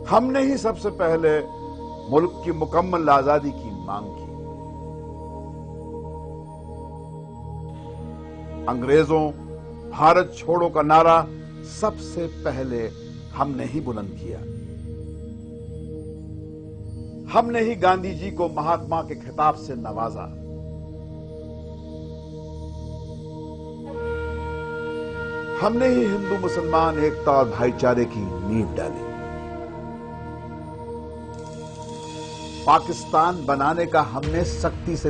ہم نے ہی سب سے پہلے ملک کی مکمل آزادی کی مانگ کی۔ انگریزوں بھارت چھوڑو کا نعرہ سب سے پہلے ہم نے ہی بلند کیا۔ ہم نے ہی گاندھی جی کو مہاتما کے خطاب سے نوازا۔ ہم نے ہی ہندو مسلمان ایکتا اور بھائی چارے کی نیو ڈالی۔ پاکستان بنانے کا ہم نے سختی سے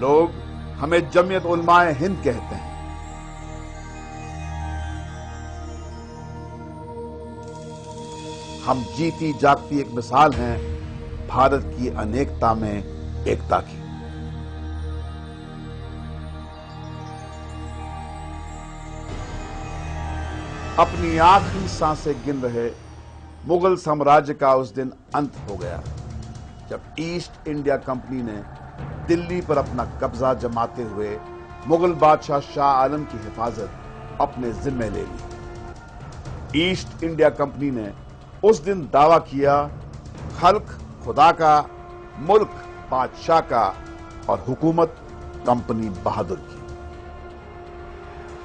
لوگ ہمیں جمعیت علماء ہند کہتے ہیں۔ ہم جیتی جاگتی ایک مثال ہیں بھارت کی انیکتا میں ایکتا کی۔ اپنی آخری سانسیں گن رہے مغل سامراجیہ کا اس دن انت ہو گیا جب ایسٹ انڈیا کمپنی نے دلی پر اپنا قبضہ جماتے ہوئے مغل بادشاہ شاہ عالم کی حفاظت اپنے ذمے لے لی۔ ایسٹ انڈیا کمپنی نے اس دن دعویٰ کیا خلق خدا کا، ملک بادشاہ کا اور حکومت کمپنی بہادر کی۔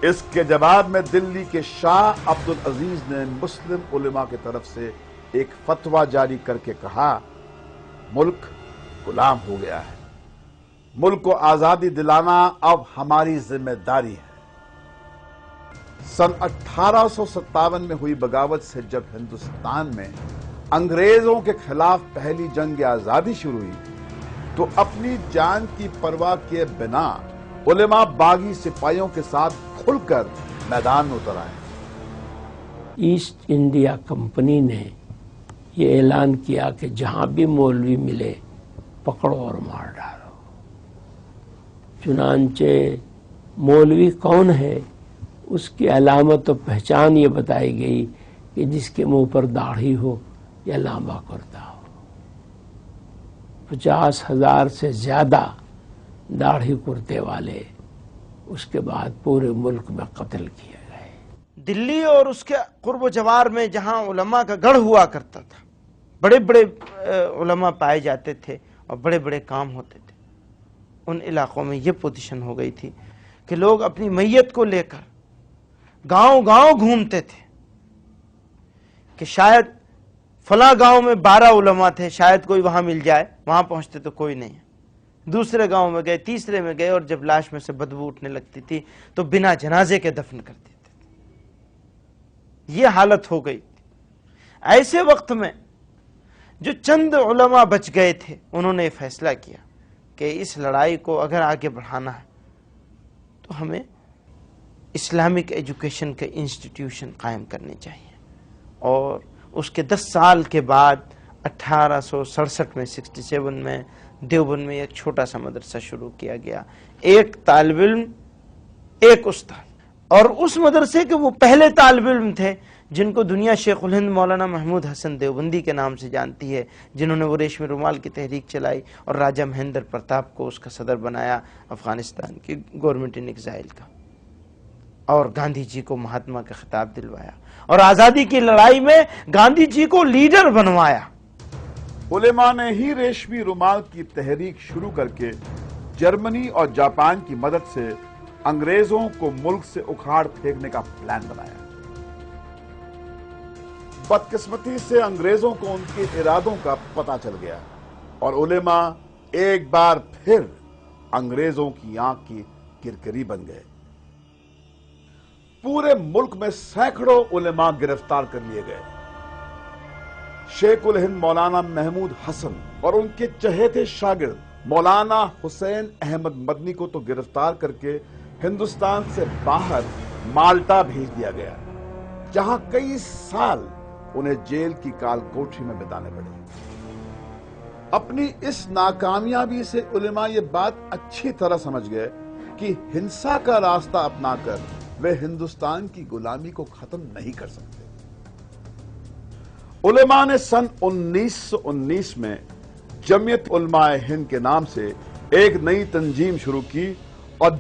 اس کے جواب میں دلی کے شاہ عبدالعزیز نے مسلم علماء کی طرف سے ایک فتویٰ جاری کر کے کہا ملک غلام ہو گیا ہے، ملک کو آزادی دلانا اب ہماری ذمہ داری ہے۔ سن 1857 میں ہوئی بغاوت سے جب ہندوستان میں انگریزوں کے خلاف پہلی جنگ آزادی شروع ہوئی تو اپنی جان کی پرواہ کیے بنا علماء باغی سپاہیوں کے ساتھ کھل کر میدان میں اتر آئے۔ ایسٹ انڈیا کمپنی نے یہ اعلان کیا کہ جہاں بھی مولوی ملے پکڑو اور مار ڈالو۔ چنانچہ مولوی کون ہے اس کی علامت و پہچان یہ بتائی گئی کہ جس کے منہ پر داڑھی ہو یا لامبا کرتا ہو۔ 50,000 سے زیادہ داڑھی کرتے والے اس کے بعد پورے ملک میں قتل کیے گئے۔ دلی اور اس کے قرب و جوار میں جہاں علماء کا گڑھ ہوا کرتا تھا، بڑے بڑے علماء پائے جاتے تھے اور بڑے بڑے کام ہوتے تھے، ان علاقوں میں یہ پوزیشن ہو گئی تھی کہ لوگ اپنی میت کو لے کر گاؤں گاؤں گھومتے تھے کہ شاید فلاں گاؤں میں 12 علماء تھے، شاید کوئی وہاں مل جائے۔ وہاں پہنچتے تو کوئی نہیں ہے، دوسرے گاؤں میں گئے، تیسرے میں گئے، اور جب لاش میں سے بدبو اٹھنے لگتی تھی تو بنا جنازے کے دفن کر دیتے تھے۔ یہ حالت ہو گئی تھی۔ ایسے وقت میں جو چند علماء بچ گئے تھے انہوں نے فیصلہ کیا کہ اس لڑائی کو اگر آگے بڑھانا ہے تو ہمیں اسلامک ایجوکیشن کے انسٹیٹیوشن قائم کرنے چاہیے۔ اور اس کے 10 سال کے بعد 1867 میں 67 میں دیوبند میں ایک چھوٹا سا مدرسہ شروع کیا گیا، ایک طالب علم ایک استاد، اور اس مدرسے کے وہ پہلے طالب علم تھے جن کو دنیا شیخ الہند مولانا محمود حسن دیوبندی کے نام سے جانتی ہے، جنہوں نے وہ ریشمی رومال کی تحریک چلائی اور راجہ مہندر پرتاپ کو اس کا صدر بنایا، افغانستان کی گورنمنٹ ان ایگزائل کا، اور گاندھی جی کو مہاتما کا خطاب دلوایا اور آزادی کی لڑائی میں گاندھی جی کو لیڈر بنوایا۔ علماء نے ہی ریشمی رومال کی تحریک شروع کر کے جرمنی اور جاپان کی مدد سے انگریزوں کو ملک سے اکھاڑ پھینکنے کا پلان بنایا۔ بدقسمتی سے انگریزوں کو ان کے ارادوں کا پتہ چل گیا اور علماء ایک بار پھر انگریزوں کی آنکھ کی کرکری بن گئے۔ پورے ملک میں سینکڑوں علماء گرفتار کر لیے گئے۔ شیخ الہند مولانا محمود حسن اور ان کے چہیتے شاگرد مولانا حسین احمد مدنی کو تو گرفتار کر کے ہندوستان سے باہر مالٹا بھیج دیا گیا، جہاں کئی سال انہیں جیل کی کال کوٹری میں بتانے پڑے۔ اپنی اس ناکامیابی سے علماء یہ بات اچھی طرح سمجھ گئے کہ ہنسا کا راستہ اپنا کر وہ ہندوستان کی غلامی کو ختم نہیں کر سکتے۔ علماء نے سن 1919 میں جمعیت علماء ہند کے نام سے ایک نئی تنظیم شروع کی اور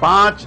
5